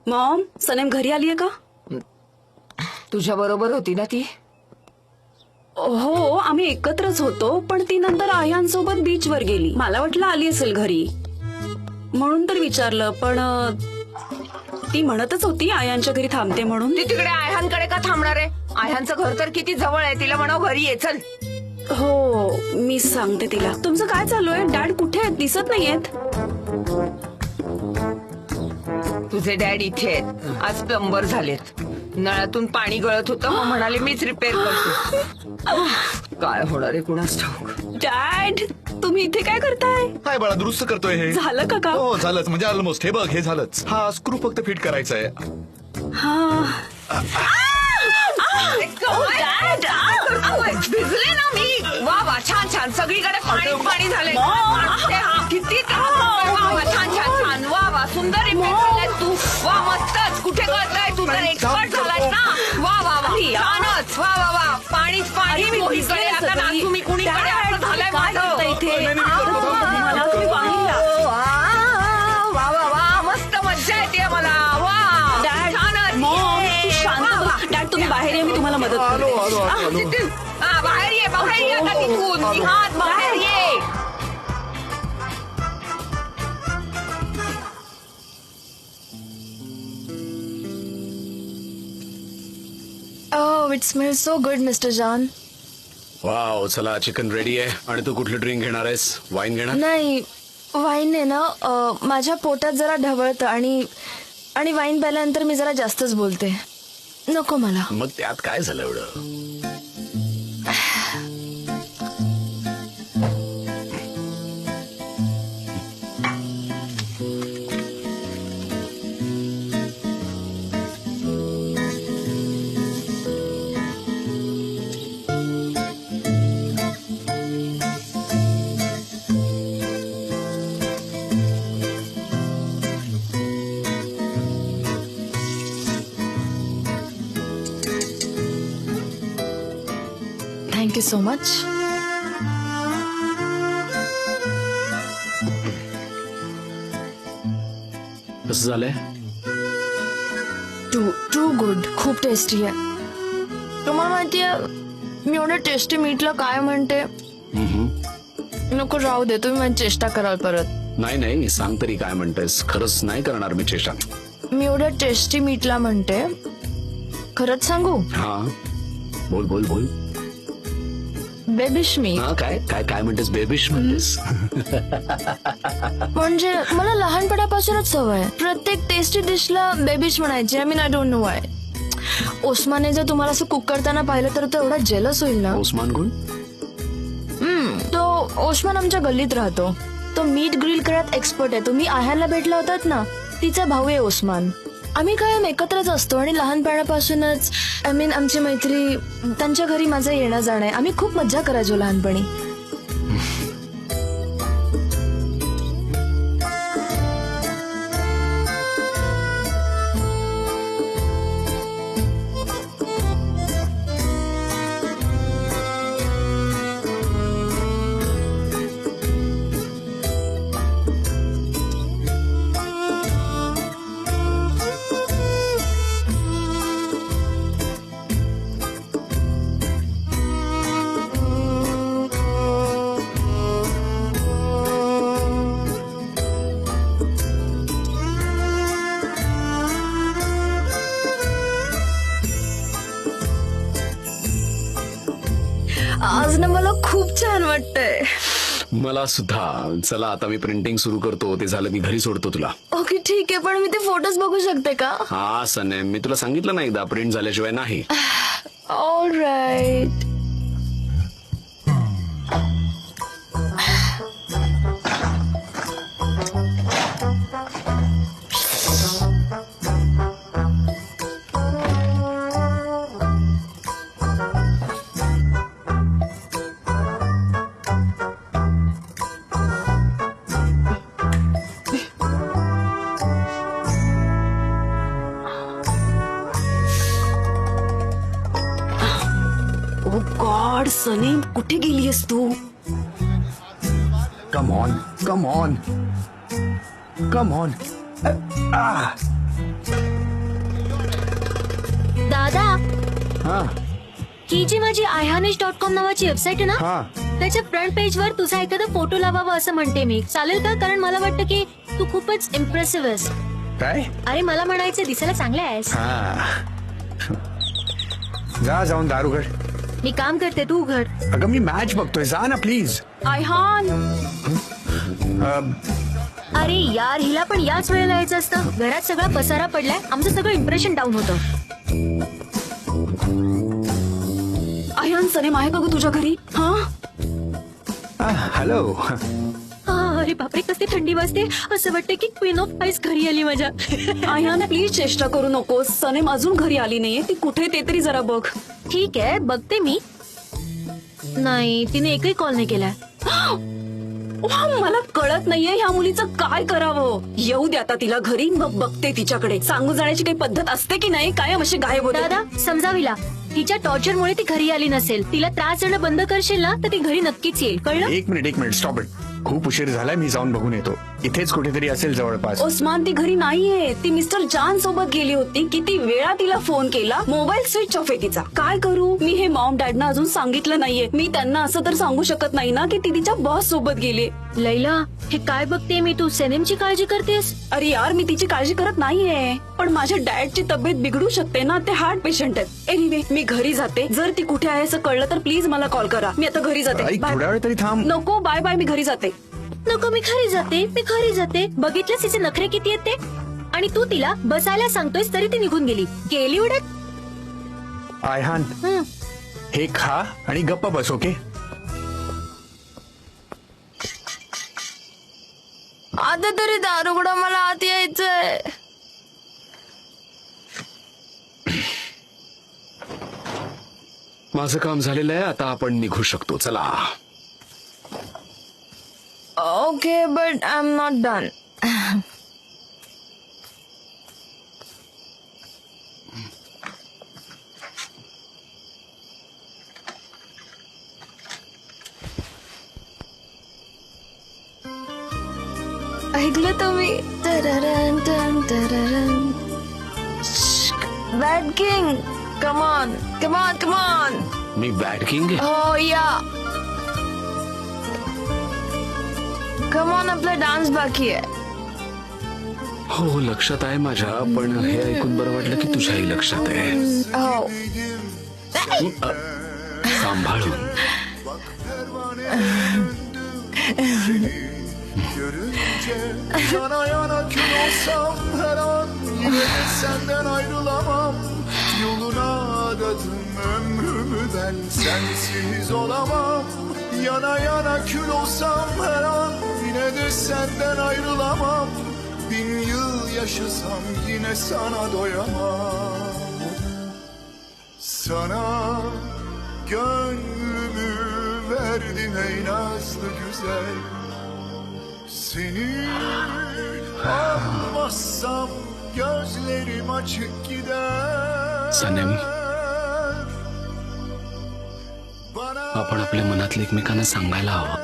Maugham, सनेम घरी आलीये का? तुझ्या बरोबर होती ना ती? हो, आम्ही एकत्रच होतो, पण ती नंतर आयांसोबत बीचवर गेली. मला वाटलं आली असेल घरी, म्हणून तर विचारलं. पण ती म्हणतच होती आयांच्या घरी थांबते म्हणून. ती तिकडे आयहांकडे का थांबणार आहे? आयहांचं घर तर किती जवळ आहे. तिला म्हणाव घरी ये, चल. हो, मी सांगते तिला. तुमचं काय चालू आहे? डॅड कुठे आहेत? दिसत नाहीयेत. तुझे डॅड इथे आहेत. आज प्लंबर झालेत. नळातून पाणी गळत होतं, मग म्हणाले मीच रिपेअर करतो. काय होणार आहे कुणास ठाऊक. डॅड, तुम्ही इथे काय करताय? काय बाळा, दुरुस्त करतोय हे. झालं का काम? हो झालंच, म्हणजे ऑलमोस्ट. हे बघ, हे झालंच. हा स्क्रू फक्त फिट करायचा आहे. भिजले ना मी. वा वा, छान छान. सगळीकडे पाणी पाणी झालंय. किती वा वा, छान छान छान. वा वा, सुंदर रिपेअर झालाय तू. वा मस्तच. कुठे कळताय तू? तर एक्सपर्ट झालाय ना. वा वा वा, छानच. वा वा वा, पाणीच पाणी. मी कुणीकडे आता नाचू, मी कुणीकडे असं झालंय माझं इथे. वा वा वा, मस्त मज्जा येते मला. वा डॅड, तुम्ही बाहेर या, मी तुम्हाला मदत करते. बाहेर ये, बाहेर ये आता तिथून. हात बाहेर ये. Oh, it smells so good, Mr. John. Wow, चला चिकन रेडी आहे. आणि तू कुठलं ड्रिंक घेणार आहेस? वाईन घेणार? नाही, वाईन आहे ना, माझ्या पोटात जरा ढवळतं आणि वाईन प्यायल्यानंतर मी जरा जास्तच बोलते. नको मला. मग त्यात काय झालं एवढं? Thank you so much. कसं झालंय? To good. खूप टेस्टी आहे. तुम्हाला माहितीये मी एवढं टेस्टी मीठला काय म्हणते? नको, राहू दे. तुम्ही माझी चेष्टा कराल परत. नाही नाही, सांग तरी काय म्हणतेस. खरंच नाही करणार मी चेष्टा. मी एवढं टेस्टी मीठला म्हणते. खरंच सांगू? हा, बोल बोल बोल. बेबिश मीठ. हा, काय काय काय म्हणतेस? बेबिश म्हणतेस? म्हणजे मला लहानपणापासूनच सवय आहे. प्रत्येक टेस्टी डिशला बेबिश म्हणायची. I don't know why. ओस्मानने जर तुम्हाला असं कुक करताना पाहिलं तर तो एवढा जेलस होईल ना. ओस्मान कोण? तो ओस्मान आमच्या गल्लीत राहतो. तो मीट ग्रिल करत एक्सपर्ट आहे. तुम्ही आह्याला भेटला होतात ना, तिचा भाऊ आहे ओस्मान. आम्ही कायम एकत्रच असतो आणि लहानपणापासूनच आमची मैत्री. त्यांच्या घरी माझं येणं जाणं आहे. आम्ही खूप मज्जा करायचो लहानपणी. आज ना मला खूप छान वाटतंय. मला सुद्धा. चला आता मी प्रिंटिंग सुरू करतो. ते झालं मी घरी सोडतो तुला. ओके ठीक आहे, पण मी ते फोटोज बघू शकते का? हा सनेम, मी तुला सांगितलं ना एकदा, प्रिंट झाल्याशिवाय नाही. ऑलराईट. ओ गॉड सनी, कुठे गेलीयस तू? Come on, come on, come on. दादा, हा ही जी माझी ihanesh.com नावाची वेबसाईट आहे ना, हा त्याच्या फ्रंट पेज वर तुझा एखादा फोटो लावावा असं म्हणते मी. चालेल का? कारण मला वाटतं की तू खूपच इम्प्रेसिव्ह आहेस. काय? अरे मला म्हणायचं दिसायला चांगला आहेस. हा जा जाऊन दार उघड. मी काम करते, तू उघड. अगं मी मॅच बघतोय, जा ना प्लीज. आयहान, अरे यार, हिला पण याच वेळेला यायचं असतं. घरात सगळा पसारा पडलाय, आमचं सगळं इम्प्रेशन डाऊन होतं. आयहान सनेम आहे का ग तुझ्या घरी? हा हॅलो. अरे बापरे, कसली थंडी वाजते. असं वाटतं की क्वीन ऑफ आईस घरी आली माझ्या. आयहान प्लीज चेष्टा करू नकोस. सनेम अजून घरी आली नाहीये. ती कुठे ते तरी जरा बघ. ठीक आहे, बघते मी. नाही, तिने एकही कॉल नाही केलाय. मला कळत नाहीये ह्या मुलीचं काय करावं. येऊ दे आता तिला घरी, मग बघते तिच्याकडे. सांगून जाण्याची काही पद्धत असते की नाही? कायम अशी गायब होते. दादा, समजाविला. तिच्या टॉर्चरमुळे ती घरी आली नसेल. तिला त्रास देणं बंद करशील ना, तर ती घरी नक्कीच येईल. कळलं? एक मिनिट स्टॉप इट. खूप उशीर झालाय, मी जाऊन बघून येतो. इथेच कुठेतरी असेल जवळपास. ओस्मान ती घरी नाहीये. ती मिस्टर जान सोबत गेली होती. किती वेळा तिला फोन केला, मोबाईल स्विच ऑफ आहे तिचा. काय करू मी? हे मॉम डॅडना अजून सांगितलं नाहीये. मी त्यांना असं तर सांगू शकत नाही ना की ती तिच्या बॉस सोबत गेली. लैला, हे काय बघते मी? तू सनेमची काळजी करतेस? अरे यार, मी तिची काळजी करत नाहीये, पण माझ्या डॅडची तब्येत बिघडू शकते ना. ते हार्ट पेशंट आहेत. एनिवे, मी घरी जाते. जर ती कुठे आहे असं कळलं तर प्लीज मला कॉल करा. मी आता घरी जाते. ऐक, बाय. थोडा वेळ तरी थांब. नको, बाय बाय. मी घरी जाते. नको, मी घरी जाते. मी घरी जाते. बघितलंस तिचे नखरे किती आहेत ते? आणि तू तिला बसायला सांगतोयस तरी ती निघून गेली उडत. आयहान, हे खा आणि गप्पा बस. ओके. आता तरी दार उघडा, मला आत यायचंय. माझं काम झालेलं आहे, आता आपण निघू शकतो. चला. Okay, but I am not done. ऐकलं तुम्ही? Bad king, come on come on come on. मी बॅड किंग आहे? हो या, कमॉन, आपला डान्स बाकी आहे. हो, लक्षात आहे माझ्या, पण हे ऐकून बरं वाटलं की तुझ्याही लक्षात आहे. हो. सांभाळून. Yana yana kül olsam her an yine de senden ayrılamam. Yoluna adadım ömrümü ben sensiz olamam. Yana yana kül olsam her an yine de senden ayrılamam. Bin yıl yaşasam yine sana doyamam. Sana gönlümü verdim ey nazlı güzel. Seni almazsam gözlerim açık gider. सनेम, आपण आपल्या मनातलं एकमेकांना सांगायला हवं.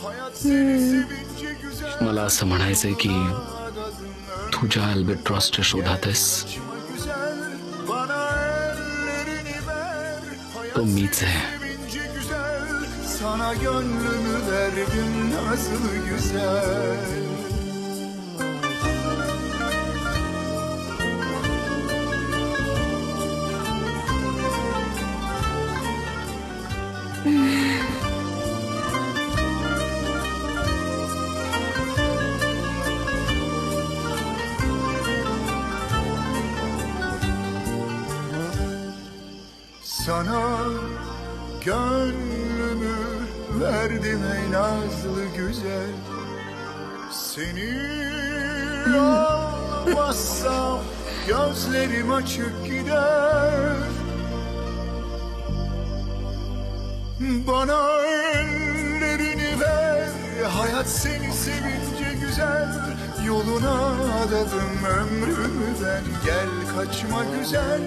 Hayat seni sevince güzel. मला असं म्हणायचंय की तू ज्या अल्बेट्रॉसच्या शोधात आहेस Güzel bana ellerini ver. Hayat तो मीच आहे. sevince güzel. Sana gönlümü verdim nazlı güzel. Sana gönlümü verdim ey nazlı güzel. Seni almazsam gözlerim açık gider. Bana ellerini ver, hayat seni sevince güzel. Yoluna adadım ömrümü ben, gel kaçma güzel.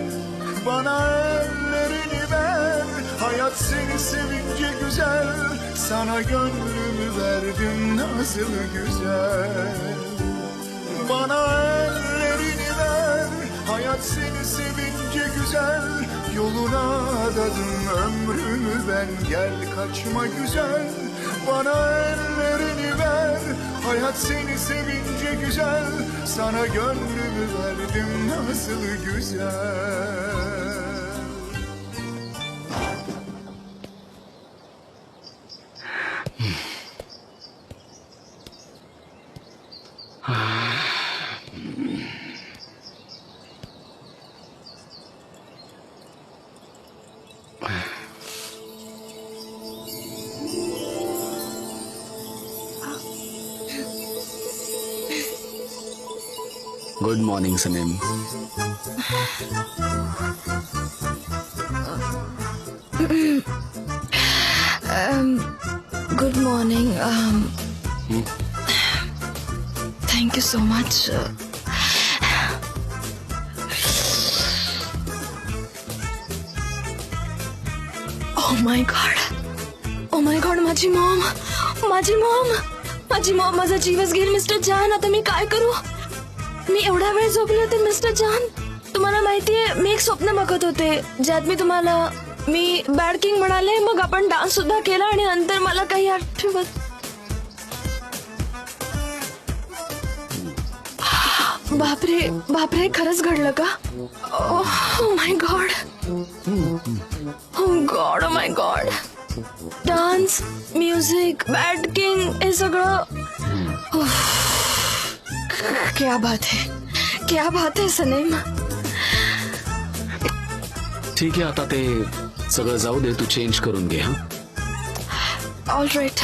Bana ellerini ver, hayat seni sevince güzel. Sana gönlümü verdim nasıl güzel. Bana ellerini ver, hayat seni sevince güzel. Yoluna adadım ömrümü ben, gel kaçma güzel. Bana ellerini ver, hayat seni sevince güzel. Sana gönlümü verdim nasıl güzel. Good morning Sanem. Good morning. Thank you so much. Oh my God, माझी mom, माझा जीवच घेईल. Mister जान, आता मी काय करू? मी एवढा वेळ झोपले होते. मिस्टर जान, तुम्हाला माहितीये मी एक स्वप्न बघत होते ज्यात मी बॅड किंग म्हणाले, मग आपण डान्स सुद्धा केला आणि नंतर मला काही आठवत. बापरे, खरंच घडलं का? ओ my God. O my God. Dance, music, bad king, हे सगळं. क्या बात है सनेम. ठीक आहे, आता ते सगळं जाऊ दे, तू चेंज करून घे. हा, ऑल राईट.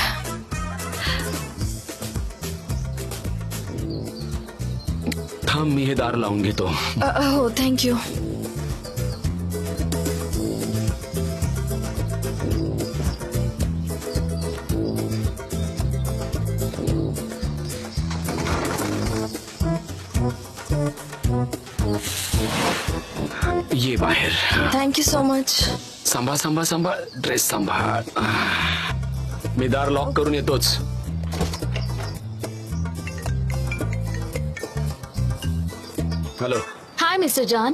थांब, मी हे दार लावून घेतो. हो, थँक्यू. ये बाहेर. Thank you so much. सांभाळ, ड्रेस सांभाळ. मी दार लॉक करून येतोच. हॅलो. हाय मिस्टर जॉन,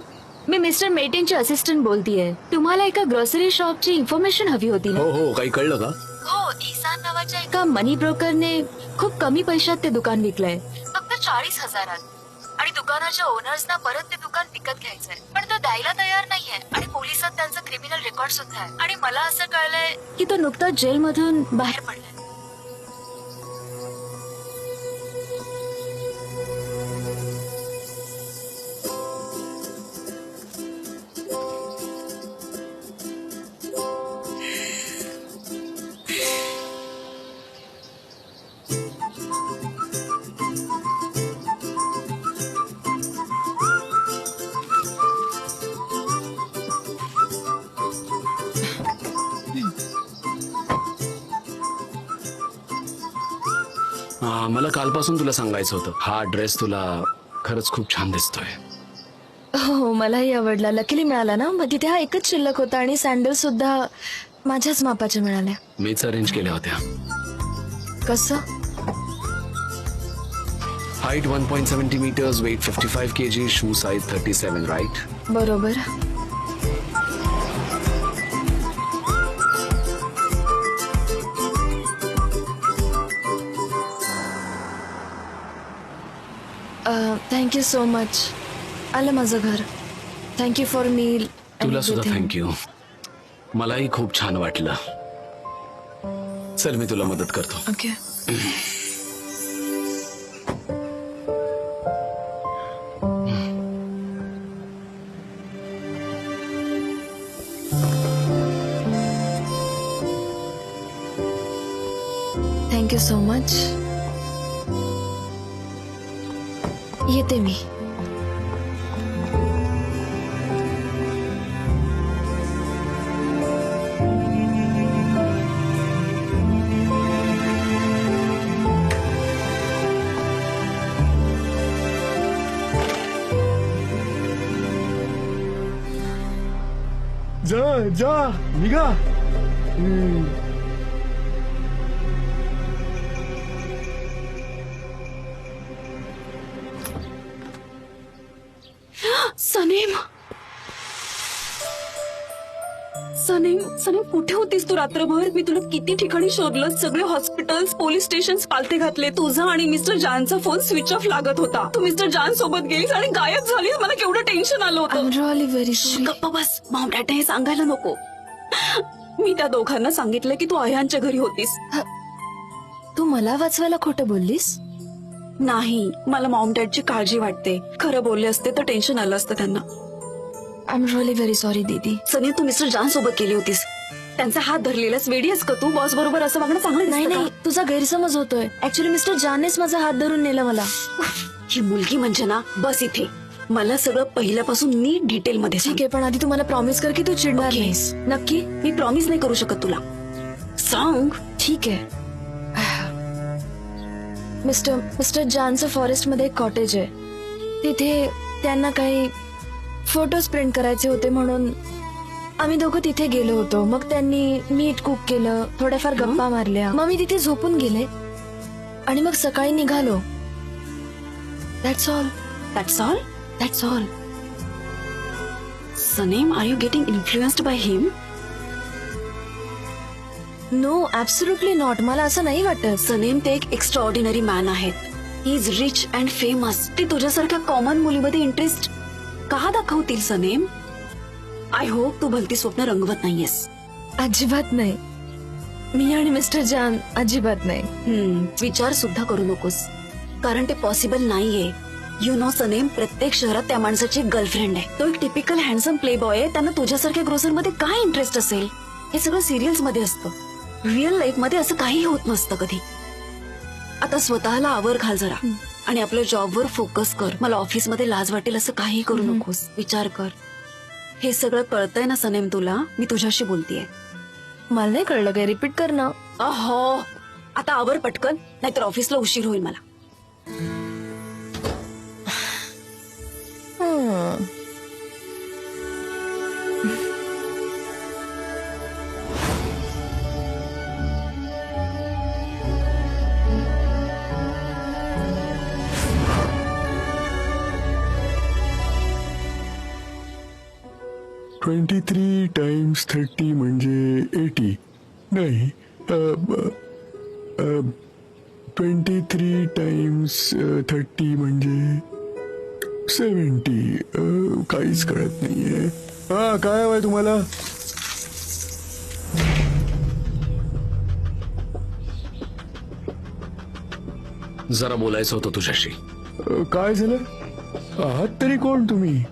मी मिस्टर मेटेनची असिस्टंट बोलतीये. तुम्हाला एका ग्रोसरी शॉपची इन्फॉर्मेशन हवी होती ना? हो, काही कळलं का? हो, ईसान नावाच्या एका मनी ब्रोकरने खूप कमी पैशात ते दुकान विकलंय, फक्त 40,000. आणि दुकानाच्या ओनर्सना परत ते दुकान विकत घ्यायचंय, पण तो द्यायला तयार नाहीये. आणि पोलिसात त्यांचं क्रिमिनल रेकॉर्ड सुद्धा आहे. आणि मला असं कळलंय की तो नुकताच जेलमधून बाहेर पडलाय. मला कालपासून तुला सांगायचं होतं, हा ड्रेस तुला खरंच खूप छान दिसतोय. हो, मलाही आवडला. लकीली मिळाला ना. मग तिथे हा एकच शिल्लक होता आणि सँडल सुद्धा माझ्याच मापाच्या मिळाल्या. मीच अरेंज केल्या होत्या. कसं? Height 1.70 meters, weight 55 kg, shoe size 37, right? बरोबर. Thank you so much. आलं माझं घर. Thank you for meal. तुला सुद्धा थँक्यू. मलाही खूप छान वाटलं. चल, मी तुला मदत करतो. ओके. Thank you so much. येते मी. जा जा निघा. सनेम सनेम सनेम कुठे होतीस तू रात्रभर? मी तुला किती ठिकाणी शोधलं. सगळे हॉस्पिटल्स, पोलीस स्टेशन पालथे घातले. तुझा आणि मिस्टर जानचा फोन स्विच ऑफ लागत होता. तू मिस्टर जान सोबत गेलीस आणि गायब झालीस. मला केवढं टेन्शन आलं आय एम होतं. Really very sorry. गप्पा बस. मॉम डॅडने हे सांगायला नको. मी त्या दोघांना सांगितलं की तू अह्यांच्या घरी होतीस. तू मला वाचवायला खोटं बोललीस? नाही, मला मॉम डॅडची काळजी वाटते. खरं बोलले असते तर टेन्शन आलं असतं त्यांना. I am really very sorry दीदी. सनी, तू मिस्टर जान सोबत गेली होतीस. त्यांचा हात धरलेलास. वेडी आहेस का तू? बॉस बरोबर असं वागणं चांगलं नाही दिसतं नाही, का? तुझा गैरसमज होतोय. ऍक्च्युली मिस्टर जाननेच माझा हात धरून नेला मला. ही मुलगी म्हणजे ना, बस इथे. मला सगळं पहिल्यापासून नीट डिटेल मध्ये सांग. ठीक आहे, पण आधी तू मला प्रॉमिस कर की तू चिडणार Okay. नाहीस. नक्की? मी प्रॉमिस नाही करू शकत तुला. सांग. ठीक आहे. मिस्टर जानचं फॉरेस्ट मध्ये एक कॉटेज आहे. तिथे त्यांना काही फोटोज प्रिंट करायचे होते म्हणून आम्ही दोघं तिथे गेलो होतो. मग त्यांनी मीट कुक केलं, थोड्याफार गप्पा मारल्या. मग मी तिथे झोपून गेले आणि मग सकाळी निघालो. That's all. That's all. That's all. Sanem, are you getting influenced by him? No, absolutely not. मला असं नाही वाटत. सनेम, ते एक एक्स्ट्रा ऑर्डिनरी मॅन आहेत. He is rich and famous. ते तुझ्यासारख्या कॉमन मुलीमध्ये इंटरेस्ट का दाखवतील सनेम? आय होप तू भलती स्वप्न रंगवत नाहीयेस. अजिबात नाही. मी आणि मिस्टर जान अजिबात नाही. विचार सुद्धा करू नकोस, कारण ते पॉसिबल नाहीये. यु नो सनेम, प्रत्येक शहरात त्या माणसाची गर्लफ्रेंड आहे. तो एक टिपिकल हँडसम प्ले बॉय आहे. त्यांना तुझ्यासारख्या ग्रोसर मध्ये काय इंटरेस्ट असेल? हे सगळं सिरियल्स मध्ये असतं. रिअल लाईफ मध्ये असं काही होत नसतं कधी. आता स्वतःला आवर घाल जरा आणि आपल्या जॉबवर फोकस कर. मला ऑफिसमध्ये लाज वाटेल असं काही करू नकोस. विचार कर. हे सगळं कळतंय ना सनेम तुला? मी तुझ्याशी बोलतेय. मला नाही कळलं काय. रिपीट कर ना. अहो, आता आवर पटकन, नाहीतर ऑफिसला उशीर होईल मला. हं. 23 times 30 म्हणजे 80. नाही 23 times 30 म्हणजे 70. काहीच कळत नाहीये. हा, काय हवंय तुम्हाला? जरा बोलायचं होतं तुझ्याशी. काय झालं? आहात तरी कोण तुम्ही?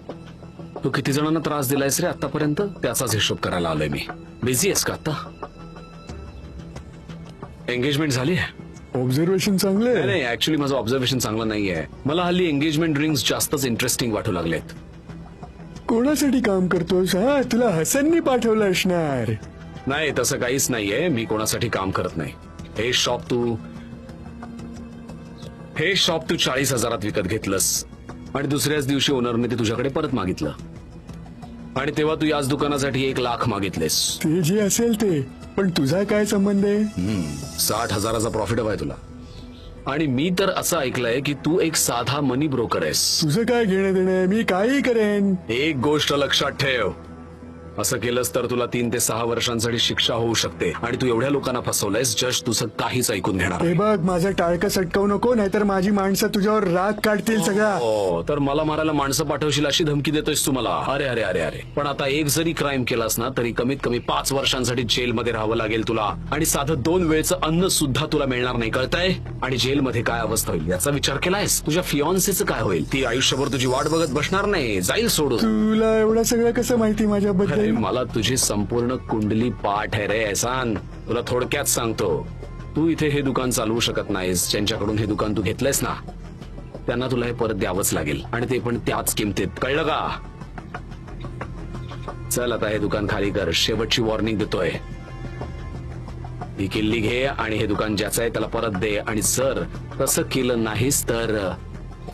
तू किती जणांना त्रास दिलायस रे आतापर्यंत? त्याचाच हिशोब करायला आलोय मी. बिझी आहेस का आता? एंगेजमेंट झाली आहे? ऑब्झर्वेशन चांगलं आहे. नाही, ऍक्च्युली माझं ऑब्झर्वेशन चांगलं नाहीये. मला हल्ली एंगेजमेंट रिंग्स जास्तच इंटरेस्टिंग वाटू लागलेत. कोणासाठी काम करतोस? हा, तुला हसननी पाठवलं असणार. नाही, तसं काहीच नाहीये. मी कोणासाठी काम करत नाही. हे शॉप तू 40,000 विकत घेतलंस आणि दुसऱ्याच दिवशी ओनरने ते तुझ्याकडे परत मागितलं आणि तेव्हा तू याच दुकानासाठी 1 लाख मागितलेस. ते जे असेल ते, पण तुझा काय संबंध आहे? 60,000चा प्रॉफिट हवाय तुला. आणि मी तर असं ऐकलंय की तू एक साधा मनी ब्रोकर आहेस. तुझं काय घेणं देणं आहे? मी काही करेन. एक गोष्ट लक्षात ठेव, असं केलंस तर तुला 3 ते 6 वर्षांसाठी शिक्षा होऊ शकते. आणि तू एवढ्या लोकांना फसवलंयस, जज तुझं काहीच ऐकून घेणार हे नाही. बघ, माझं टाळकं सटकवू नको, नाहीतर माझी माणसं तुझ्यावर राग काढतील सगळा. हो, तर मला मारायला माणसं पाठवशील अशी धमकी देतोयस तू मला? अरे अरे अरे अरे, पण आता एक जरी क्राईम केलास ना तरी कमीत कमी 5 वर्षांसाठी जेलमध्ये राहावं लागेल तुला. आणि साधं 2 वेळचं अन्न सुद्धा तुला मिळणार नाही, कळतंय? आणि जेलमध्ये काय अवस्था होईल याचा विचार केलायस? तुझ्या फियॉन्सेचं काय होईल? ती आयुष्यभर तुझी वाट बघत बसणार नाही, जाईल सोडून. तुला एवढं सगळं कसं माहिती अरे, माझ्याबद्दल? मला तुझी संपूर्ण कुंडली पाठ आहे रे एहसान. तुला थोडक्यात सांगतो, तू इथे हे दुकान चालवू शकत नाहीस. ज्यांच्याकडून हे दुकान तू घेतलंयस ना त्यांना तुला हे परत द्यावंच लागेल, आणि ते पण त्याच किमतीत, कळलं का? चल आता हे दुकान खाली कर. शेवटची वॉर्निंग देतोय. ही किल्ली घे आणि हे दुकान ज्याचं आहे त्याला परत दे. आणि जर तसं केलं नाहीस तर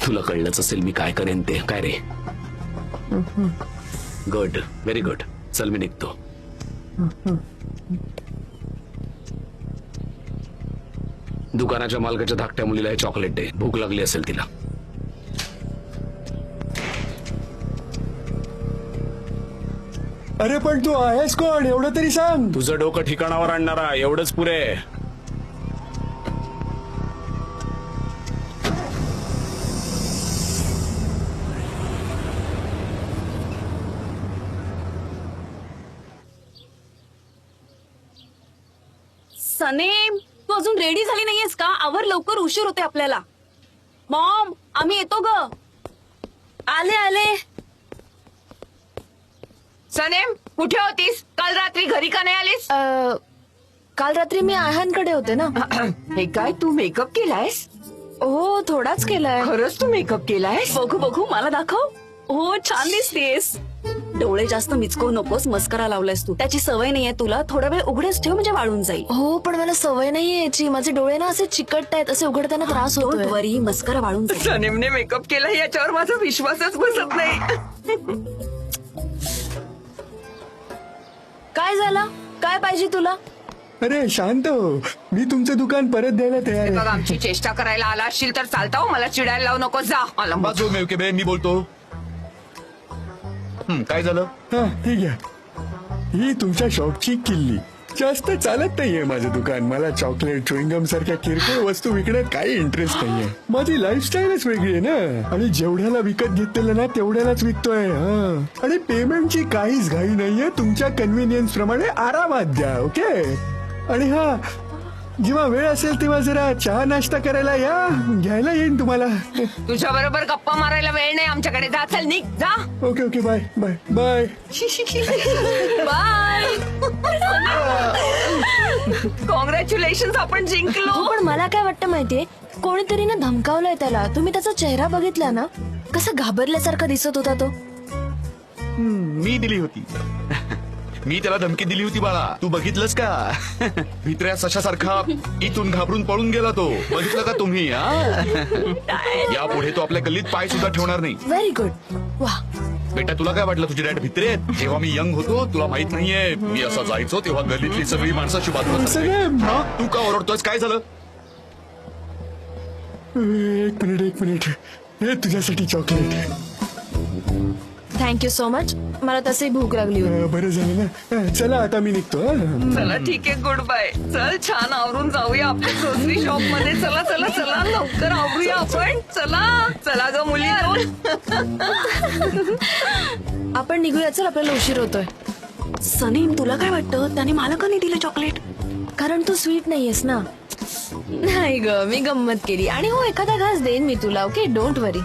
तुला कळलंच असेल मी काय करेन ते. काय रे? Good, very good. चल मी निघतो. दुकानाच्या मालकाच्या धाकट्या मुलीला हे चॉकलेट दे, भूक लागली असेल तिला. अरे पण तू आहेस कोण एवढं तरी सांग. तुझं डोकं ठिकाणावर आणणारा एवढंच पुरे. सनेम, तू अजून रेडी झाली नाहीयेस का? आवर लवकर, उशीर होते आपल्याला. मॉम, आम्ही येतो ग. आले आले. सनेम, कुठे होतीस? काल रात्री घरी का नाही आलीस? काल रात्री मी आहानकडे होते ना. हे काय, तू मेकअप केलायस? हो, थोडाच केलाय. खरंच तू मेकअप केलायस? बघू बघू, मला दाखव. हो, छान दिसतेस. डोळे जास्त मिचकवू नकोस, मस्करा लावलायस तू. त्याची सवय नाहीये तुला. थोडा वेळ उघडेच ठेव म्हणजे वाळून जाईल. हो, पण मला सवय नाहीये याची. माझे डोळे ना असे चिकटतायत, असे उघडताना त्रास डोंट होतोय. वरी, मस्करा वाळून जाईल. सनेमने मेकअप केला याच्यावर माझा विश्वासच बसत नाही. काय झालं? काय पाहिजे तुला? अरे शांत हो, मी तुमचं दुकान परत द्यायला तयार बघ, आहे. आमची चेष्टा करायला आला असशील तर चालता हो. मला चिडायला लावू नको. जा. आला मग. बाजू मेवके बे, मी बोलतो. काय झालं? हा ठीक आहे. ही तुमच्या शॉपची किल्ली. जास्त चालत नाहीये माझं दुकान. मला चॉकलेट, च्युइंगम सारख्या किरकोळ वस्तू विकण्यात काही इंटरेस्ट नाहीये. माझी लाईफस्टाईलच वेगळी आहे ना. आणि जेवढ्याला विकत घेतलेलं ना तेवढ्यालाच विकतोय. हा, आणि पेमेंटची काहीच घाई नाहीये. तुमच्या कन्व्हिनियन्स प्रमाणे आरामात द्या. ओके. आणि हा, जेव्हा वेळ असेल तेव्हा जरा चहा नाश्ता करायला या. घ्यायला येईन तुम्हाला. तुझ्या बरोबर गप्पा मारायला वेळ नाही आमच्याकडे. जा, चल निघ. जा. Okay okay, bye bye bye. Bye. Congratulation, आपण जिंकलो. हो, पण मला काय वाटतं माहितीये, कोणीतरी ना धमकावलंय त्याला. तुम्ही त्याचा चेहरा बघितला ना, कसा घाबरल्यासारखा दिसत होता तो. मी दिली होती. मी त्याला धमकी दिली होती बाळा. तू बघितलंस का? भित्र्या सशासारखा इथून घाबरून पळून गेला तो. बघितलं का तुम्ही? यापुढे तो आपल्या गल्लीत पाय सुद्धा ठेवणार नाही. Very good. वा. बेटा, तुला काय वाटलं तुझी डॅड भित्रे आहेत? जेव्हा मी यंग होतो तुला माहित नाहीये, मी असा जायचो तेव्हा गल्लीतली सगळी माणसाची बाजू सगळे- तू का ओरडतोयस? काय झालं? एक मिनिट. हे तुझ्यासाठी चॉकलेट. Thank you so much. मला तसे भूक लागली होती. बरं झालं ना. चला आता मी निघतो. चला ठीक आहे, गुड बाय. चल, छान आवरून जाऊया आपल्या ग्रोसरी शॉप मध्ये. चला चला चला, लवकर आवरूया आपण. चला चला ग मुली. आपण निघूया, चल, आपल्याला उशीर होतोय. सनेम, तुला काय वाटतं त्याने मला का नाही दिलं चॉकलेट? कारण तू स्वीट नाहीयेस ना. नाही ग, मी गंमत केली. आणि हो, एखादा घास देईन मी तुला. ओके, डोंट वरी.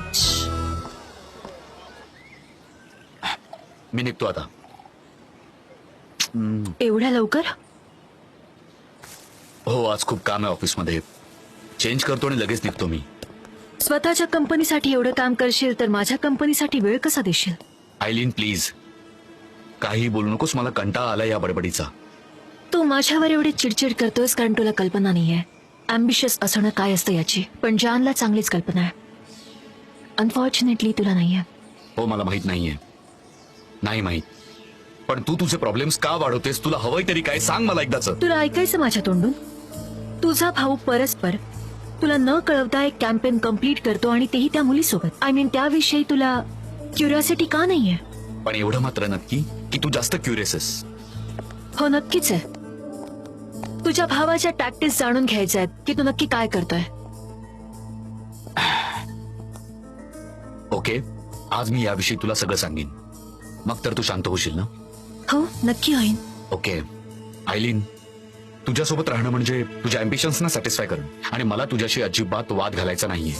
मी निघतो आता. एवढ्या लवकर? हो, आज खूप काम आहे ऑफिसमध्ये. चेंज करतो आणि लगेच निघतो मी. स्वतःच्या कंपनीसाठी एवढं काम करशील तर माझ्या कंपनीसाठी वेळ कसा देशील? आयलीन प्लीज, काही बोलू नकोस. मला कंटाळा आला या बडबडीचा. तू माझ्यावर एवढी चिडचिड करतोयस कारण तुला कल्पना नाहीये अम्बिशियस असणं काय असतं याची. पण जानला चांगलीच कल्पना आहे. अनफॉर्च्युनेटली तुला नाहीये. हो, मला माहित नाहीये. नाही माहित. पण तू तुझे प्रॉब्लेम्स का वाढवतेस? तुला हवंय तरी काय? सांग मला एकदाच. तुला ऐकायचं माझ्या तोंडून? तुझा भाऊ परस्पर तुला न कळवता एक कॅम्पेन कम्प्लीट करतो आणि तेही त्या मुलीसोबत. आय मीन, त्याविषयी तुला क्युरिओसिटी का नाहीये? पण एवढं मात्र नक्की की तू जास्त क्युरियस आहेस. हो, नक्कीच आहे. तुझ्या भावाच्या टॅक्टिक्स जाणून घ्यायच्या आहेत की तू नक्की काय करतोय. ओके, आज मी याविषयी तुला सगळं सांगेन. मग तर तू शांत होशील ना? हो, नक्की होईन. ओके आयलीन, तुझ्यासोबत राहणं म्हणजे तुझ्या अम्बिशन्सना सॅटिस्फाय करणं. आणि मला तुझ्याशी अजिबात वाद घालायचा नाहीये.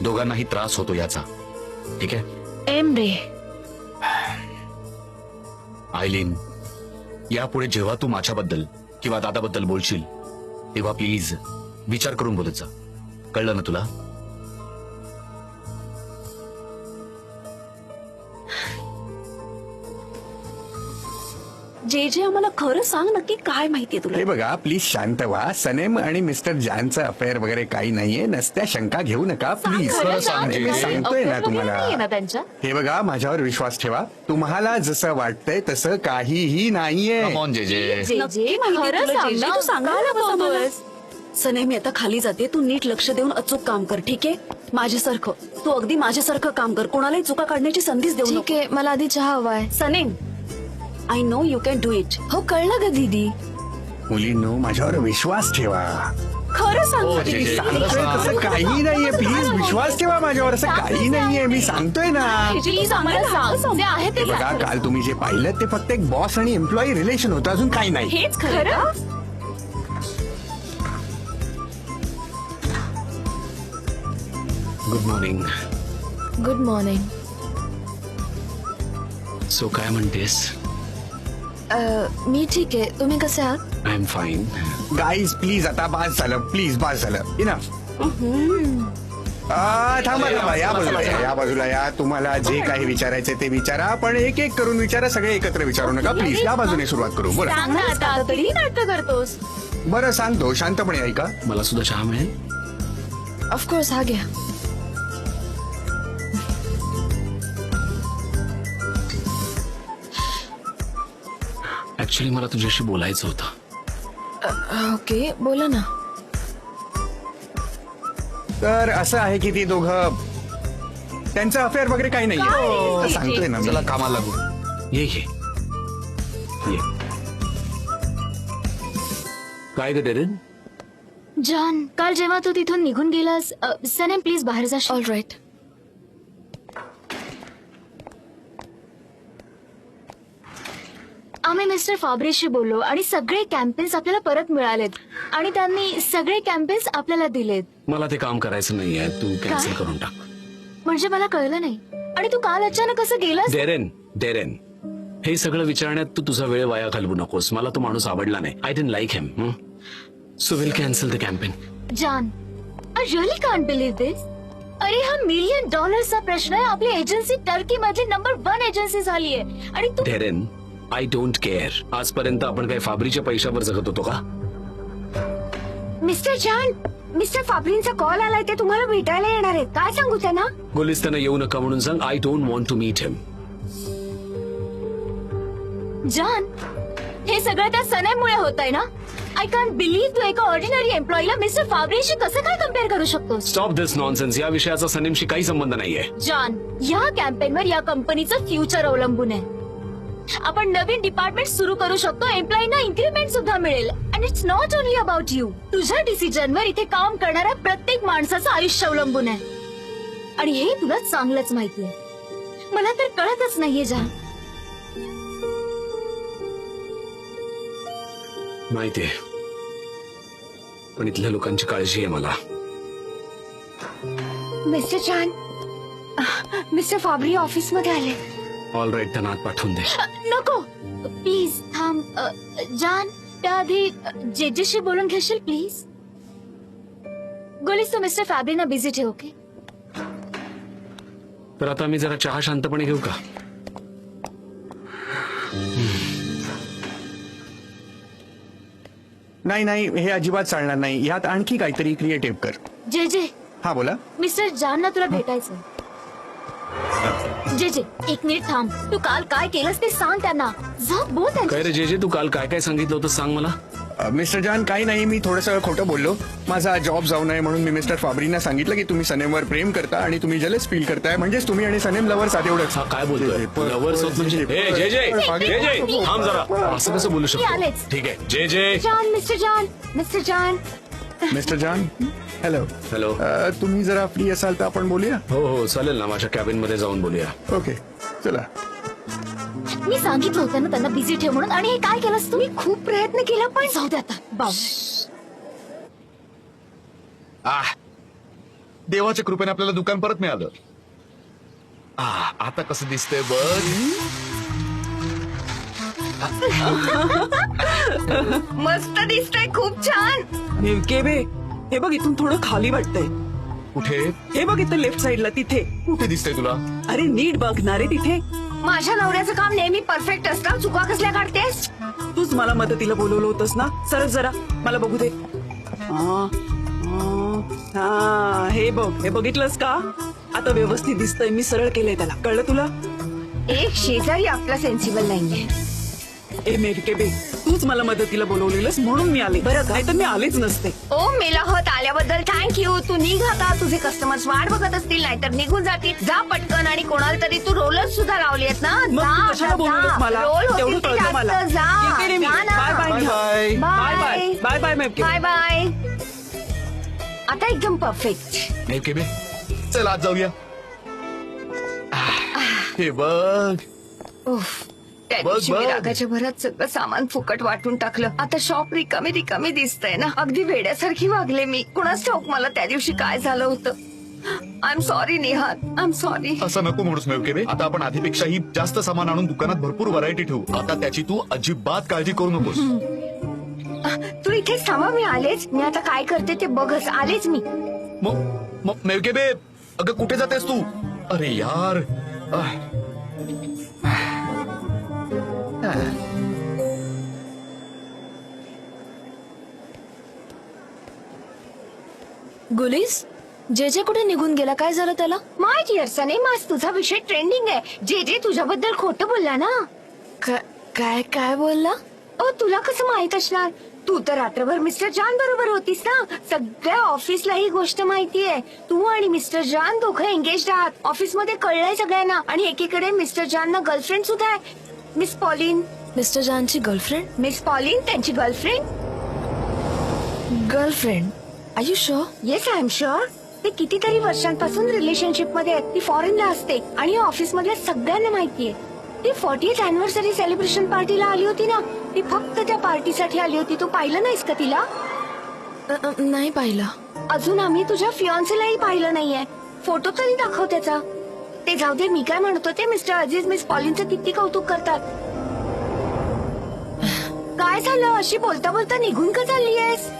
दोघांनाही त्रास होतो याचा. ठीक आहे एम रे. आयलीन, यापुढे जेव्हा तू माझ्याबद्दल किंवा दादाबद्दल बोलशील तेव्हा प्लीज विचार करून बोलत जा. कळलं ना तुला? जे जे आम्हाला खरं सांग नक्की काय माहितीये तुला. हे बघा प्लीज शांत व्हा. सनेम आणि मिस्टर जानचं अफेअर वगैरे काही नाहीये. नसत्या शंका घेऊ नका प्लीज. खरं सांग मी सांगतोय ना नाहीये ना तुम्हाला. त्यांच्या. हे बघा माझ्यावर विश्वास ठेवा. तुम्हाला जसं वाटतंय तसं काहीही नाहीये. Come on, JJ. नक्की माहितीये खरं तुला, सांग जे जे ना, तू सांगायला काय नको आम्हाला. बोलतोयस? सने मी आता खाली जाते. तू नीट लक्ष देऊन अचूक काम कर, ठीक आहे? माझ्यासारखं तू अगदी माझ्यासारखं काम कर. कोणालाही चुका काढण्याची संधीच देऊ ठीक नको. आहे, मला आधी चहा हवाय. सने I know you can do it. हो कळलं ग दीदी. मुलींनो माझ्यावर विश्वास ठेवा. खरं सांग. जे जे. सांगतोय तसं काही नाहीये. प्लीज विश्वास ठेवा माझ्यावर. असं काही नाहीये. मी सांगतोय ना. प्लीज आम्हाला सांग जे आहे ते बघा सांग. काल तुम्ही जे पाहिलं ते फक्त एक बॉस आणि एम्प्लॉई रिलेशन होतं. अजून काही नाही. हेच खरं का? Good morning. Good morning. So काय म्हणतेस? मी ठीक आहे, तुम्ही कसे आहात? I am fine. Guys please आता बास झालं. प्लीज बास झालं. इनफ. थांबा थांबा. या बाजूला या. या बाजूला या. तुम्हाला जे काही विचारायचे ते विचारा. पण एक एक करून विचारा. सगळे एकत्र विचारू नका प्लीज. या बाजूने सुरुवात करू. बोला. सांग ना आता, तरी नाटक करतोस. बरं सांगतो. शांतपणे ऐका. मला सुद्धा चहा मिळेल? ऑफकोर्स हा घ्या. ऍक्च्युली मला तुझ्याशी बोलायचं होतं. ओके बोला ना. तर असं आहे की ती दोघं त्यांचं अफेअर वगैरे काही नाहीये. तर सांगतोय ना मी. चला कामाला लागू. ये काय ग डेरेन? जॉन, काल जेव्हा तू तिथून निघून गेलास, सनेम प्लीज बाहेर जा. All right. आम्ही मिस्टर फाब्रेशी बोललो आणि सगळे कॅम्पेन्स आपल्याला परत मिळालेत आणि त्यांनी सगळे कॅम्पेन्स आपल्याला दिलेत. मला ते काम करायचं नाहीये. तू कॅन्सल करून टाक. म्हणजे मला कळलं नाही. आणि तू काल अचानक कसं गेलास? डेरेन हे सगळं विचारण्यात तू तुझा वेळ वाया घालवू नकोस. मला तो माणूस आवडला नाही. I didn't like him. So will cancel the campaign. John, I really can't believe this. अरे हा $1 मिलियन प्रश्न आहे. आपली एजन्सी टर्की मधली नंबर 1 एजन्सी झाली आहे आणि तू डेरेन आय डोंट केअर. आजपर्यंत आपण काही फाबरीच्या पैशावर जगत होतो का? मिस्टर जॉन, मिस्टर फाब्रींचा कॉल आलाय. ते तुम्हाला भेटायला येणार आहेत. काय सांगू त्यांना? गुलिस्ताना येऊ नका म्हणून सांग. I don't want to meet him. John, हे सगळं त्या सनेमुळे होत आहे ना? आय कांट बिलीव्ह तू एका ऑर्डिनरी एम्प्लॉईला मिस्टर फाब्रेशी कसं काय कम्पेअर करू शकतोस? स्टॉप दिस नॉनसेन्स. या विषयाचा सनेमशी काही संबंध नाहीये. जॉन, या कॅम्पेनवर या कंपनीचं फ्युचर अवलंबून आहे. आपण नवीन डिपार्टमेंट सुरू करू शकतो. एम्प्लॉईना इन्क्रीमेंट सुद्धा मिळेल. And it's not only about you. तुझ्या डिसिजनवर इथे काम करणाऱ्या प्रत्येक माणसाचं आयुष्य अवलंबून आहे. आणि हे तुला चांगलंच माहितीये. मला तर कळतच नाहीये जॉन. माहितीये, पण इथल्या लोकांची काळजी आहे मला. Mister John, mister Fabri office मध्ये आले. All right. त्यांना आत पाठवून दे. नको प्लीज थांब. जॉन, त्याआधी जेजेशी बोलून घेशील प्लीज? गोलीस, तू मिस्टर फॅब्रीना बिझी ठेव. ओके. तर आता मी जरा चहा शांतपणे घेऊ का? नाही नाही हे अजिबात चालणार नाही. यात आणखी काहीतरी क्रिएटिव्ह कर. जे हा बोला. मिस्टर जॉनना तुला भेटायचं. जे एक मिनिट थांब. तू काल काय केलंस ते सांग त्यांना. जा बोल त्यांच्या. काय रे जे तू काल काय काय सांगितलं होतं सांग मला. मिस्टर जॉन काही नाही. मी थोडंसं खोटं बोललो. माझा जॉब जाऊ नये म्हणून मी मिस्टर फाब्रीना सांगितलं की तुम्ही सनेमवर प्रेम करता आणि तुम्ही जलेस फील करताय. म्हणजेच तुम्ही आणि सनेम लवर्स आहात एवढंच. हा काय बोलतोय? लवर्स होत म्हणजे? ए, जे थांब जरा. असं कसं बोलू मी शकतो? आलेच. ठीक आहे जे. John, mister John, mister John. Mister John hello. Hello. तुम्ही जरा फ्री असाल तर आपण बोलूया. हो चालेल ना. माझ्या कॅबिन मध्ये जाऊन बोलूया. ओके चला. मी सांगितलं होतं ना त्यांना बिझी ठेव म्हणून. आणि हे काय केलंस तुम्ही? खूप प्रयत्न केला पण जाऊ दे आता. बाऊ. देवाच्या कृपेने आपल्याला दुकान परत मिळालं. आता कसं दिसतंय बघ. मस्त दिसतंय. खूप छान. नेमके बे, हे बघ इथून थोडं खाली वाटतंय. कुठे हे बघ इथं लेफ्ट साइडला तिथे. कुठे दिसतंय तुला? अरे नीट बघणारे तिथे. माझ्या नवऱ्याचं काम नेहमी परफेक्ट असतं. चुका कसल्या काढतेस? तूच मला मदतीला बोलवलं होतंस ना. सरळ जरा मला बघू दे. हा हे बघ, हे बघितलंस का? आता व्यवस्थित दिसतंय. मी सरळ केलंय त्याला. कळलं तुला? एक शेजारी आपला सेन्सिबल नाहीये. ए मेरके बे, तूच मला मदतीला बोलवलेलंस म्हणून मी आले. बरं नाही तर मी आलेच नसते. ओ मेलाहत आल्याबद्दल थँक्यू. तू निघ आता. तुझे कस्टमर्स वाट बघत असतील, नाहीतर निघून जातील. जा पटकन. आणि कोणाला तरी तू रोलर सुद्धा लावली आहेत ना. मग तू कशाला बोलवलंस मला? तेवढं कळतं मला. येते रे मी. Bye bye. Bye bye bye. Bye bye मेरके. Bye bye. आता एकदम परफेक्ट. नाही केबे, चल आज जाऊया. हे बघ. त्या बघ, दिवशी मी बघ. रागाच्या भरात सगळं सामान फुकट वाटून टाकलं. आता शॉप रिकामी रिकामी दिसतंय ना. अगदी वेड्यासारखी वागले मी. कुणाच ठाऊक मला त्या दिवशी काय झालं होतं. I am sorry Neha. I am sorry. असं नको म्हणूस मेवकेबे. आता आपण आधीपेक्षाही जास्त सामान आणून दुकानात भरपूर व्हरायटी ठेवू. आता त्याची तू अजिबात काळजी करू नकोस. तू इथेच थांबा. मी आलेच. मी आता काय करते ते बघच. आलेच मी. मग मेवकेबे, अगं कुठे जातेस तू? अरे यार. गुलीस, जे जे कुठे निघून गेला? काय झालं त्याला? माय डिअर सने, आज तुझा विषय ट्रेंडिंग आहे. जे जे तुझ्याबद्दल खोटं बोलला ना. काय काय बोलला? ओ तुला कसं माहित असणार? तू तर रात्रभर मिस्टर जान बरोबर होतीस ना. सगळ्या ऑफिसला ही गोष्ट माहितीये. तू आणि मिस्टर जान दोघं एंगेज आहात. ऑफिसमध्ये कळलंय सगळ्यांना. आणि एकीकडे मिस्टर जानना गर्लफ्रेंड सुद्धा आहे. Miss Pauline. मिस्टर जानची गर्लफ्रेंड? मिस पॉलिन त्यांची girlfriend. Girlfriend? Are you sure? Yes I am sure. ते कितीतरी वर्षांपासून रिलेशनशिप मध्ये आहेत. ती फॉरेनला असते आणि ऑफिस मधल्या सगळ्यांना माहितीये. ती 40th अॅनिव्हर्सरी सेलिब्रेशन पार्टीला आली होती ना. ती फक्त त्या पार्टीसाठी आली होती. तू पाहिलं नाहीस का तिला? नाही पाहिलं. अजून आम्ही तुझ्या फियॉन्सीलाही पाहिलं नाहीये. फोटो तरी दाखव त्याचा. ते जाऊ दे. मी काय म्हणतो ते मिस्टर अजीज मिस पॉलिनचं किती कौतुक करतात. काय झालं? अशी बोलता बोलता निघून का चालली आहेस?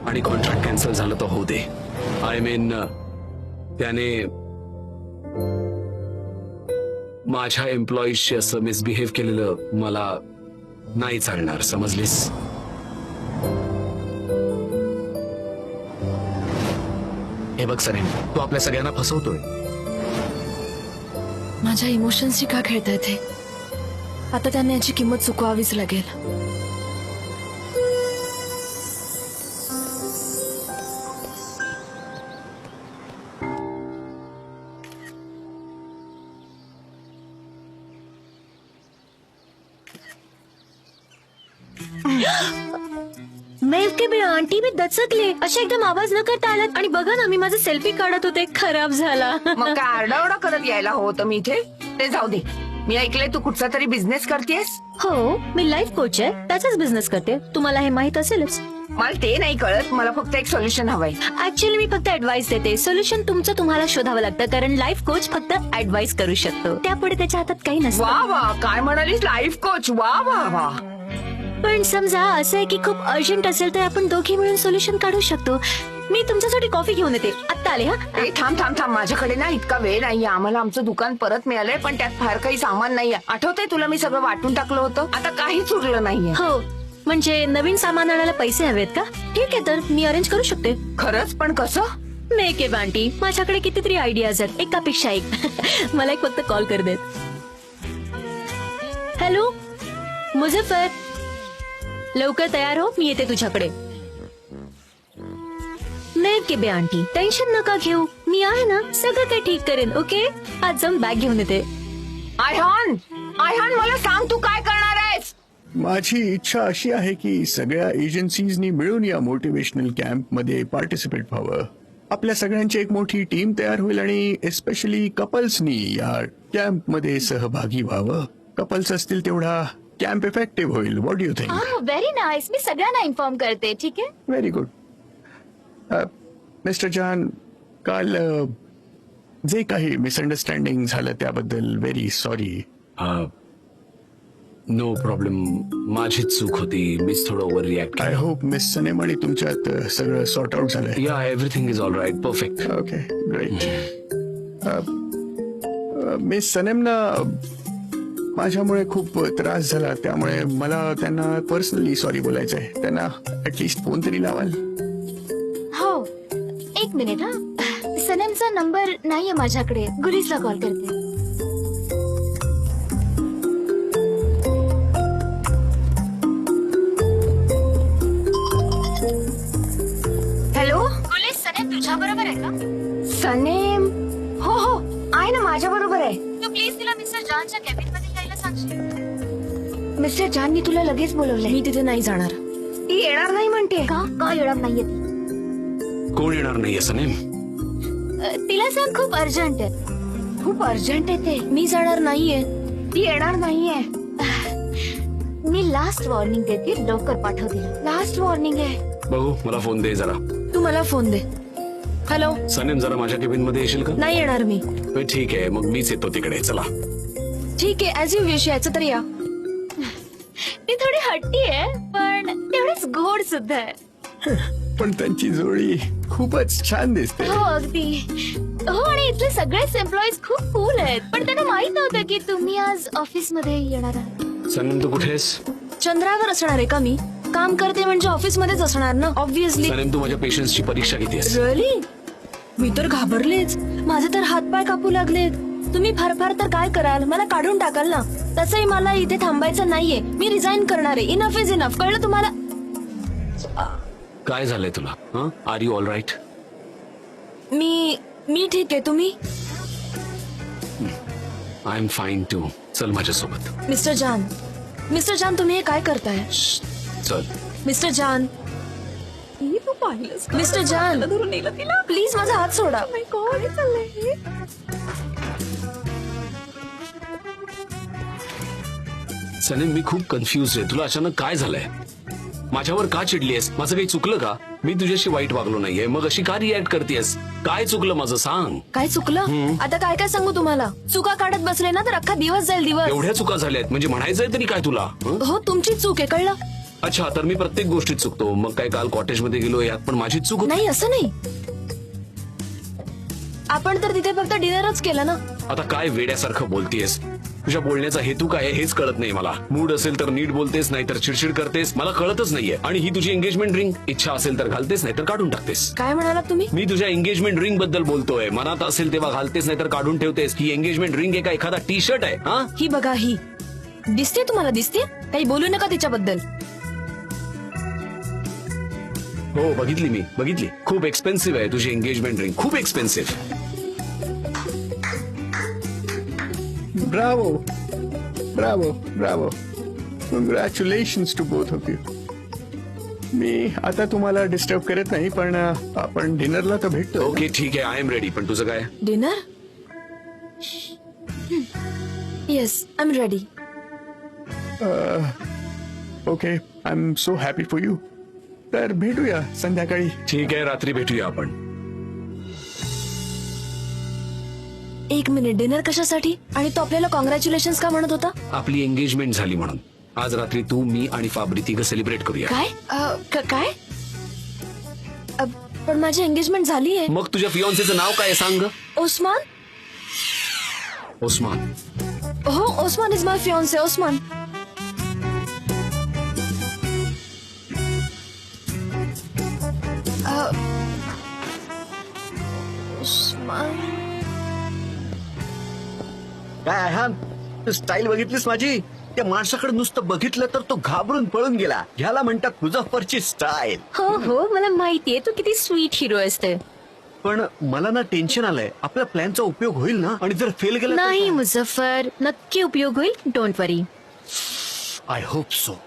आणि कॉन्ट्रॅक्ट कॅन्सल झालं तर होऊ दे. आय मीन त्याने माझ्या एम्प्लॉईजशी असं मिसबिहेव केलेलं मला नाही चालणार. समजलीस? हे बघ सरेन, तू आपल्या सगळ्यांना फसवतोय. माझ्या इमोशन्सची का खेळतायत हे? आता त्यांना याची किंमत चुकवावीच लागेल. मेलके बे आंटी मी दचकले. अशा एकदम आवाज न करता आलात. आणि बघा ना, मी माझा सेल्फी काढत होते, खराब झाला. मग काय आरडाओरडा करत यायला हवं होतं मी इथे. ते जाऊ दे. मी ऐकलंय तू कुठचा तरी बिझनेस करतेस. हो, मी लाईफ कोच आहे. त्याचाच बिझनेस करते. तुम्हाला हे माहित असेलच. मला ते नाही कळत. मला फक्त एक सोल्युशन हवंय. ऍक्च्युअली मी फक्त ऍडवाइस देते. सोल्युशन तुमचं तुम्हाला शोधावं लागतं. कारण लाईफ कोच फक्त ऍडवाइस करू शकतो. त्यापुढे त्याच्या हातात काही नसतं. वा वा, काय म्हणालीस? Life coach. वा वा वा. पण समजा असं आहे की खूप अर्जंट असेल तर आपण दोघी मिळून सोल्युशन काढू शकतो. मी तुमच्यासाठी कॉफी घेऊन येते. आत्ता आले. हा ए, थांब थांब थांब. माझ्याकडे ना इतका वेळ नाहीये. आम्हाला आमचं दुकान परत मिळालंय, पण त्यात फार काही सामान नाहीये. आठवतंय तुला मी सगळं वाटून टाकलं होतं. आता काहीच उरलं नाहीये. हो, म्हणजे नवीन सामान आणायला पैसे हवेत का? ठीक आहे, तर मी अरेंज करू शकते. खरंच? पण कसं? मेक ए आंटी, माझ्याकडे कितीतरी आयडियाज आहेत, एकापेक्षा एक. मला एक फक्त कॉल कर देत. हॅलो मुझफ्फर, लवकर तयार हो, मी येते तुझ्याकडे. नाही के बे आंटी, टेन्शन नका घेऊ, मी आहे ना, सगळं काही ठीक करेन. ओके, आज जाऊन बॅग घेऊन येते. आयहान, आयहान, मला सांग तू काय करणार आहेस? माझी इच्छा अशी आहे की सगळ्या एजन्सीजनी मिळून या मोटिवेशनल कॅम्प मध्ये पार्टिसिपेट व्हावं. आपल्या सगळ्यांची एक मोठी टीम तयार होईल आणि एस्पेशली कपल्सनी या कॅम्प मध्ये सहभागी व्हावं. कपल्स असतील तेवढा कॅम्प इफेक्टिव्ह होईल. What you think? Very nice. मी सगळ्यांना इन्फॉर्म करते. ठीक आहे. Very good. मिस्टर जॉन, काल जे काही मिसअंडरस्टँडिंग झालं त्याबद्दल व्हेरी सॉरी. No problem. माझीच चूक होती. मीच थोडं overreact I hope miss Sanem आणि तुमच्यात सगळं सॉर्ट आउट झालंय. या everything is all right. Perfect. Okay great. Miss सनेमना माझ्यामुळे खूप त्रास झाला, त्यामुळे मला त्यांना पर्सनली सॉरी बोलायचं आहे. त्यांना ऍटलिस्ट फोन तरी लावाल? हो, एक मिनिट. हा, सनमचा नंबर नाहीये माझ्याकडे. गुरीजला कॉल करते. हॅलो, गुलीज, सनम तुझ्या बरोबर आहे का? सनेम. हो हो, आहे ना, माझ्या बरोबर आहे. तू प्लीज तिला मिस्टर जॉनच्या कॅबिन मध्ये यायला सांगशील? मिस्टर जॉननी तुला लगेच बोलवलंय. मी तिथे नाही जाणार. ती येणार नाही म्हणते. का येणार नाहीये? कोण येणार नाहीये सनेम? तिला सांग खूप अर्जंट आहे. खूप अर्जंट आहे ते. मी जाणार नाहीये. ती येणार नाहीये. मी लास्ट वॉर्निंग देते. लवकर पाठव तिला. लास्ट वॉर्निंग आहे. बघू, मला फोन दे जरा. तू मला फोन दे. हॅलो. सनेम, जरा माझ्या केबिन मध्ये येशील का? नाही येणार मी. ठीक आहे, मग मीच येतो तिकडे. चला. ठीक आहे, ऍज यू विश. याचं तर या. ती थोडी हट्टी आहे, पण तेवढीच गोड सुद्धा आहे. पण त्यांची जोडी खूपच छान दिसते. हो, अगदी. हो, आणि इथले सगळेच एम्प्लॉईज खूप कूल आहेत. पण त्यांना माहित नव्हतं की तुम्ही आज ऑफिस मध्ये येणार आहात. सनेम, तू कुठेस? चंद्रावर असणार आहे का मी? काम करते म्हणजे ऑफिस मध्येच असणार ना, ऑब्व्हियसली. सनेम, तू माझ्या पेशन्सची परीक्षा घेतेस. रिअली? मी तर घाबरलेच. माझे तर हातपाय कापू लागलेत. तुम्ही फार फार तर काय कराल? मला काढून टाकाल ना. तसंही मला इथे थांबायचं नाहीये. मी रिझाईन करणार आहे. Enough is enough. कळलं तुम्हाला? काय झालंय तुला? Are you all right? मी ठीक आहे. तुम्ही? I am fine too. चल माझ्यासोबत. मिस्टर जान, तुम्ही हे काय करताय? चल. मिस्टर जान, तू पाहिलंस का? मिस्टर जान, धरून नेलं तिला. प्लीज माझा हात सोडा. नाही, काय चाललंय हे? सनेम, मी खूप कन्फ्युज आहे. तुला अचानक काय झालंय? माझ्यावर का चिडलीयस? माझं काही चुकलं का? मी तुझ्याशी वाईट वागलो नाहीये, मग अशी का रिॲक्ट करतेस? काय चुकलं माझं सांग. काय चुकलं? आता काय काय सांगू तुम्हाला? चुका काढत बसले ना तर अख्खा दिवस जाईल. दिवस. एवढ्या चुका झाल्यात म्हणजे म्हणायचंय तरी काय तुला? हो, तुमची चूक आहे. कळलं? अच्छा, तर मी प्रत्येक गोष्टीत चुकतो. मग काय, काल कॉटेज मध्ये गेलो यात पण माझीच चूक होती? नाही, असं नाही. आपण तर तिथे फक्त डिनरच केलं ना. आता काय वेड्यासारखं बोलतेस? तुझ्या बोलण्याचा हेतू काय आहे हेच कळत नाही मला. मूड असेल तर नीट बोलतेस, नाहीतर चिडचिड करतेस. मला कळतच नाहीये. आणि ही तुझी एंगेजमेंट रिंग इच्छा असेल तर घालतेस, नाहीतर काढून टाकतेस. काय म्हणालात तुम्ही? मी तुझ्या एंगेजमेंट रिंग बद्दल बोलतोय. मनात असेल तेव्हा घालतेस, नाहीतर काढून ठेवतेस. ही एंगेजमेंट रिंग आहे का एखादा टी शर्ट आहे? हा, ही बघा. ही दिसते तुम्हाला? दिसते? काही बोलू नका तिच्याबद्दल. हो, बघितली मी, बघितली. खूप एक्सपेन्सिव्ह आहे तुझी एंगेजमेंट रिंग. खूप expensive. Bravo bravo bravo. Congratulations to both of you. मी आता तुम्हाला डिस्टर्ब करत नाही, पण आपण डिनरला तर भेटतो. ओके, ठीक आहे. I am ready. पण तुझं काय? Dinner? Yes, I am ready. Okay, I am so happy for you. तर भेटूया संध्याकाळी. ठीक आहे, रात्री भेटूया आपण. एक मिनिट, डिनर कशासाठी? आणि तो आपल्याला कॉंग्रॅच्युलेशन का म्हणत होता? आपली एंगेजमेंट झाली म्हणून. आज रात्री तू, मी आणि फाबरी तिघं सेलिब्रेट करूया. काय काय? पण माझी एंगेजमेंट झाली आहे. मग तुझ्या फियॉन्सेचं नाव काय आहे सांग? ओस्मान. ओस्मान? हो, Osman is my fiance. Osman. Osman. काय हा स्टाईल बघितलीस माझी? त्या माणसाकडे नुसतं बघितलं तर तो घाबरून पळून गेला. ह्याला म्हणतात मुझफ्फरची स्टाईल. हो हो, मला माहितीये तू किती स्वीट हिरो असते. पण मला ना टेन्शन आलंय. आपल्या प्लॅनचा उपयोग होईल ना? आणि जर फेल गेला? नाही मुझफ्फर, नक्की उपयोग होईल. Don't worry. I hope so.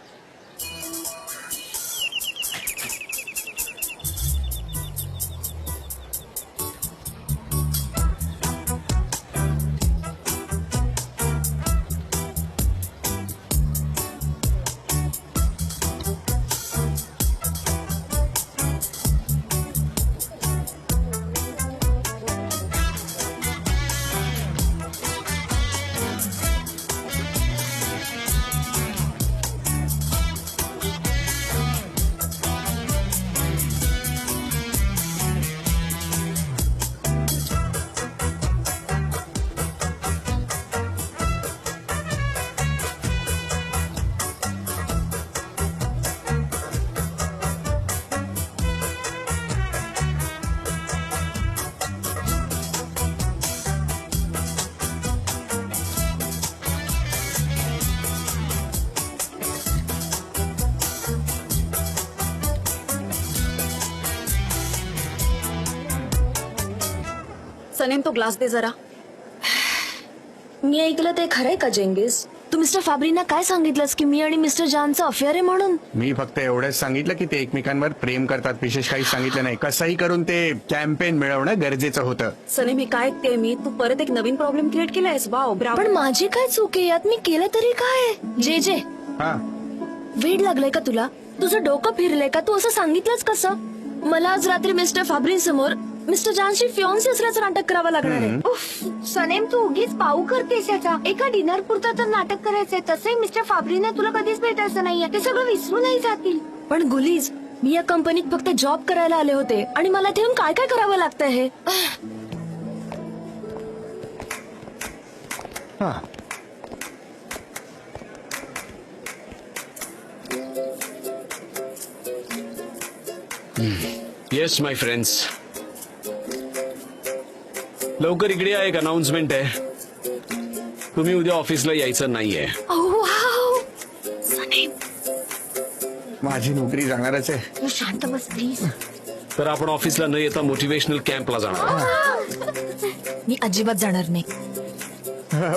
Sanem तो ग्लास दे जरा. मी ऐकलं ते खरंय का जेंगिस? तू मिस्टर फाब्रीना काय सांगितलंस की मी आणि मिस्टर जानचं अफेअर आहे म्हणून? मी फक्त एवढंच सांगितलं की ते एकमेकांवर प्रेम करतात, विशेष काही सांगितलं नाही. कसंही करून ते कॅम्पेन मिळवणं गरजेचं होतं. सनेम हे काय ऐकते मी, तू परत एक नवीन प्रॉब्लेम क्रिएट केलायस. वाव पण ब्रावो. माझी काय चूक आहे यात? मी केलं तरी काय? जे जे हा, वेड लागलंय का तुला? तुझं डोकं फिरलंय का? तू असं सांगितलंच कसं? मला आज रात्री मिस्टर फाब्रीन समोर मिस्टर जानशी फियोन्सी असल्याचं नाटक करावं लागणार आहे. उफ, सनेम तू उगीच पाऊ करतेस याचा. एका डिनर पुरतं तर नाटक करायचंय. तसंही मिस्टर फाब्रीने तुला कधीच भेटायचं नाहीये. ते सगळं विसरूनही जातील. पण गुलीज, मी या कंपनीत फक्त जॉब करायला आले होते आणि मला इथे येऊन काय काय करावं लागतंय हे? हा. येस माय फ्रेंड्स, लवकर इकडे या, एक अनाउन्समेंट आहे. तुम्ही उद्या ऑफिसला यायचं नाहीये. माझी नोकरी जाणारच आहे. तू शांत बस प्लीज. तर आपण ऑफिसला न येता मोटिवेशनल कॅम्पला जाणार. मी अजिबात जाणार नाही.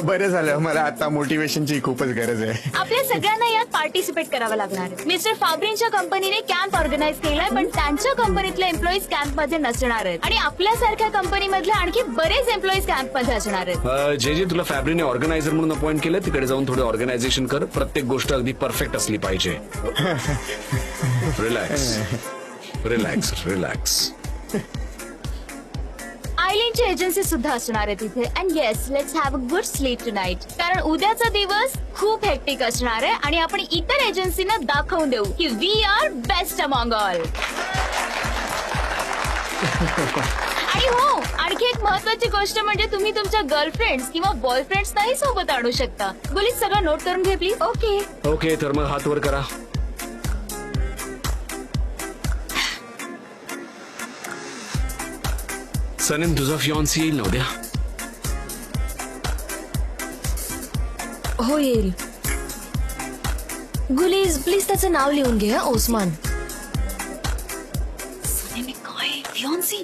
बरं झालं, मला आता मोटिवेशनची खूपच गरज आहे. आपल्या सगळ्यांना यात पार्टिसिपेट करावं लागणार आहे. मिस्टर फाब्रीनच्या कंपनीने कॅम्प ऑर्गनाईज केलाय, पण त्यांच्या कंपनीतले एम्प्लॉईज कॅम्प मध्ये नसणार आहेत आणि आपल्यासारख्या कंपनीमधले आणखी बरेच एम्प्लॉईज कॅम्प मध्ये असणार आहेत. जे तुला फॅब्रिकने ऑर्गनायझर म्हणून अपॉइंट केलं, तिकडे जाऊन थोडं ऑर्गनायझेशन कर. प्रत्येक गोष्ट अगदी परफेक्ट असली पाहिजे. Relax relax relax. आयलँडची एजन्सी सुद्धा असणार आहे तिथे. And yes, let's have a good sleep tonight. कारण उद्याचा दिवस खूप हेक्टिक असणार आहे आणि आपण इतर एजन्सीना दाखवून देऊ की we are best among all. आणि हो, आणखी एक महत्वाची गोष्ट म्हणजे तुम्ही तुमच्या गर्लफ्रेंड्स किंवा बॉयफ्रेंड्सनाही सोबत आणू शकता. बोलीस सगळं नोट करून घे प्लीज. ओके ओके, तर मग हात वर करा. सनेम, तुझा फियॉन्सी येईल ना उद्या? हो, येईल. गुलीज, प्लीज त्याचं नाव लिहून घे. ओस्मान. सनेम हे काय फियोन्सी?